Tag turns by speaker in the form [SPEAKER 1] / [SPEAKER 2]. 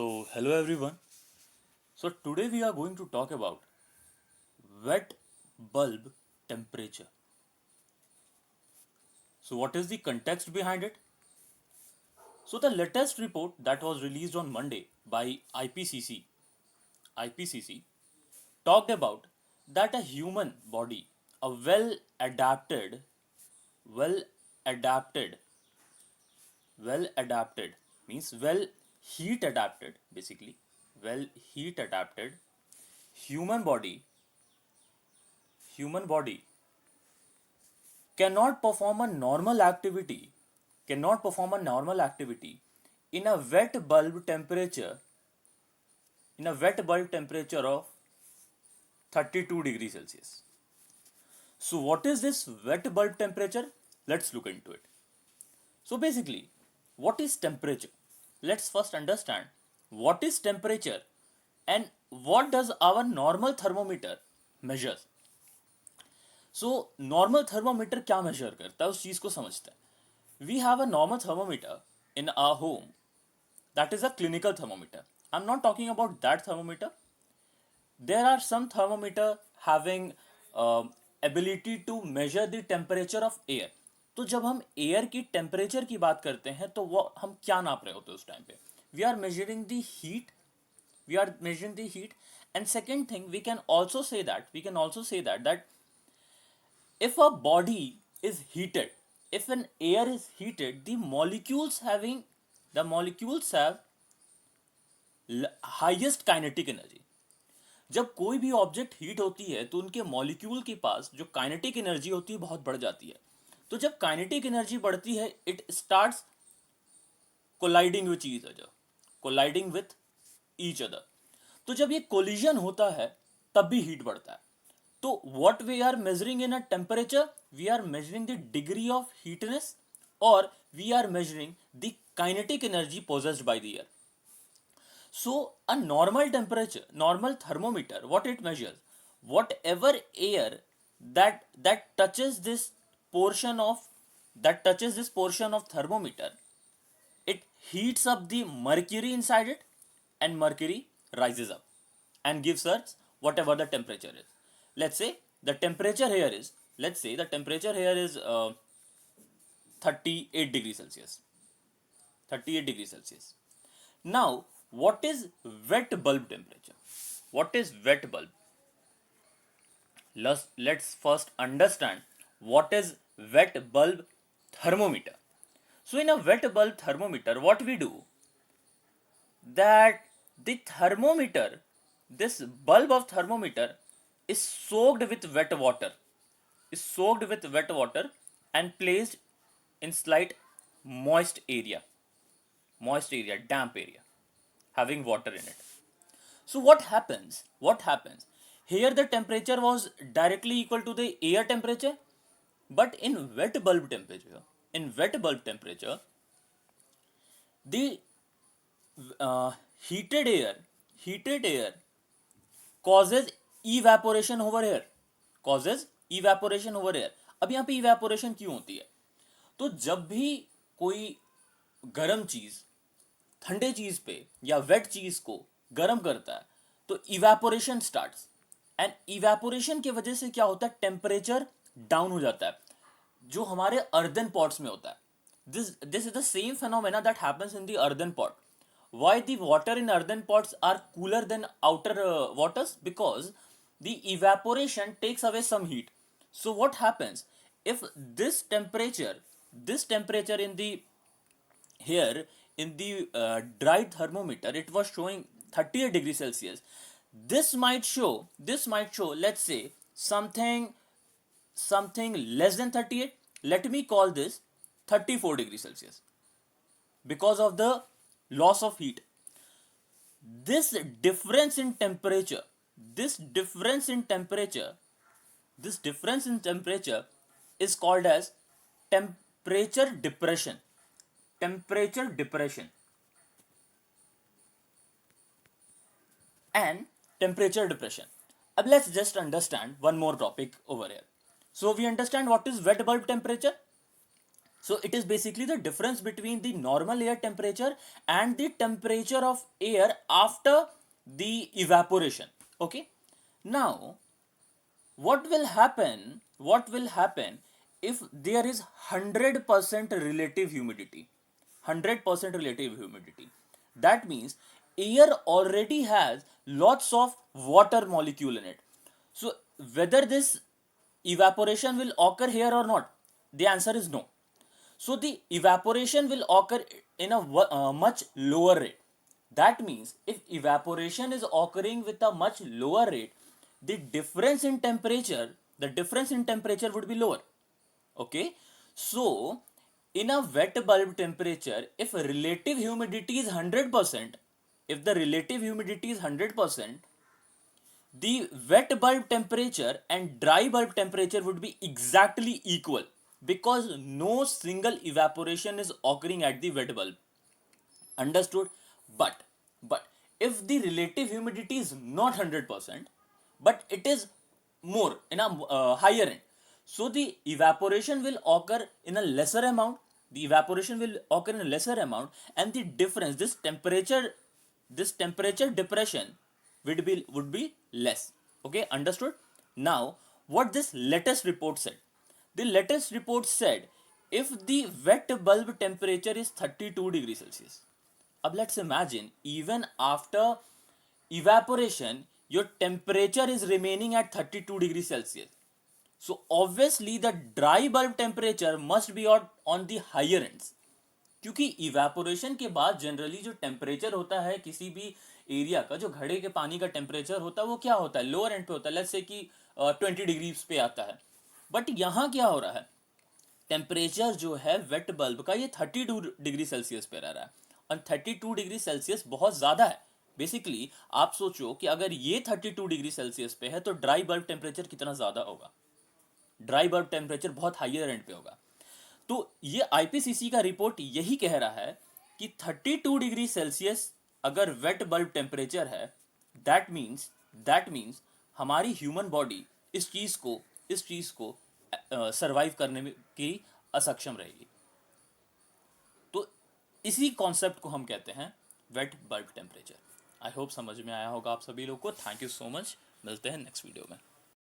[SPEAKER 1] Hello everyone. Today we are going to talk about wet bulb temperature. What is the context behind it? The latest report that was released on Monday by IPCC talked about that a human body, a well adapted, well adapted means well heat adapted basically, well heat adapted human body human body cannot perform a normal activity cannot perform a normal activity in a wet bulb temperature of 32 degrees Celsius. So what is this wet bulb temperature? Let's look into it. So basically, what is temperature? Let's first understand what is temperature and what does our normal thermometer measures. So normal thermometer क्या measure करता है उस चीज को समझते हैं. We have a normal thermometer in our home, that is a clinical thermometer. I am not talking about that thermometer. There are some thermometer having ability to measure the temperature of air. तो जब हम air की temperature की बात करते हैं तो वो हम क्या नाप रहे होते हैं उस टाइम पे? We are measuring the heat. We are measuring the heat. And second thing, we can also say that if a body is heated, if an air is heated, the molecules have highest kinetic energy. जब कोई भी object heat होती है तो उनके molecule के पास जो kinetic energy होती है बहुत बढ़ जाती है. तो जब काइनेटिक एनर्जी बढ़ती है, it starts colliding with each other. तो जब ये कोलिजन होता है तब भी हीट बढ़ता है. तो what we are measuring in a temperature, we are measuring the degree of heatness or we are measuring the kinetic energy possessed by the air. So a normal thermometer, what it measures, whatever air that touches this portion of thermometer, it heats up the mercury inside it, and mercury rises up and gives us whatever the temperature is. Let's say the temperature here is 38 degrees Celsius. 38 degrees Celsius. Now, what is wet bulb temperature? What is wet bulb? Let's first understand what is wet bulb thermometer. So in a wet bulb thermometer, what we do, that the thermometer, this bulb of thermometer is soaked with wet water and placed in slight moist area, damp area having water in it. So what happens here? The temperature was directly equal to the air temperature, but in wet bulb temperature the heated air causes evaporation over here. अब यहाँ पे evaporation क्यों होती है? तो जब भी कोई गर्म चीज ठंडे चीज पे या वेट चीज को गर्म करता है तो evaporation starts, एंड evaporation की वजह से क्या होता है? टेम्परेचर डाउन हो जाता है, जो हमारे अर्दन पॉट्स में होता है. This is the same phenomena that happens in the earthen pot. Why the water in earthen pots are cooler than outer waters? Because the evaporation takes away some heat. So what happens if this temperature in the here in the dried thermometer, it was showing 38 degrees Celsius. This might show, let's say something less than 38. Let me call this 34 degrees Celsius, because of the loss of heat. This difference in temperature is called as temperature depression. And temperature depression. Now let's just understand one more topic over here. So we understand what is wet bulb temperature. So it is basically the difference between the normal air temperature and the temperature of air after the evaporation. Okay. Now, what will happen if there is 100% relative humidity? 100% relative humidity. That means air already has lots of water molecule in it. So whether this evaporation will occur here or not, the answer is no. So the evaporation will occur in a much lower rate. That means if evaporation is occurring with a much lower rate, the difference in temperature would be lower. Okay, so in a wet bulb temperature, if relative humidity is 100%, if the relative humidity is 100%, the wet bulb temperature and dry bulb temperature would be exactly equal, because no single evaporation is occurring at the wet bulb. Understood? But if the relative humidity is not 100%, but it is more in a higher end, so the evaporation will occur in a lesser amount. The evaporation will occur in a lesser amount, and the difference, this temperature depression would be less. Okay, understood? Now, what this latest report said? The latest report said if the wet bulb temperature is 32 degrees Celsius. Now let's imagine even after evaporation, your temperature is remaining at 32 degrees Celsius. So obviously the dry bulb temperature must be on the higher ends. क्योंकि evaporation के बाद generally जो temperature होता है किसी भी area का, जो घड़े के पानी का टेम्परेचर होता है, वो क्या होता है, लोअर एंड पे होता है, लेट्स से कि 20 डिग्रीज पे आता है. बट यहाँ क्या हो रहा है, टेम्परेचर जो है वेट बल्ब का ये 32 डिग्री सेल्सियस पे रह रहा है. और 32 डिग्री सेल्सियस बहुत ज़्यादा है. बेसिकली आप सोचो कि अगर ये 32 डिग्री सेल्सियस पे है तो ड्राई बल्ब टेम्परेचर कितना ज़्यादा होगा. ड्राई बल्ब टेम्परेचर बहुत हाइयर एंड पे होगा. तो ये आईपीसीसी का रिपोर्ट यही कह रहा है कि 32 डिग्री सेल्सियस अगर वेट बल्ब टेम्परेचर है, दैट मीन्स हमारी ह्यूमन बॉडी इस चीज को सरवाइव करने में की असक्षम रहेगी. तो इसी कॉन्सेप्ट को हम कहते हैं wet bulb temperature. I hope समझ में आया होगा आप सभी लोग को. Thank you so much. मिलते हैं नेक्स्ट वीडियो में.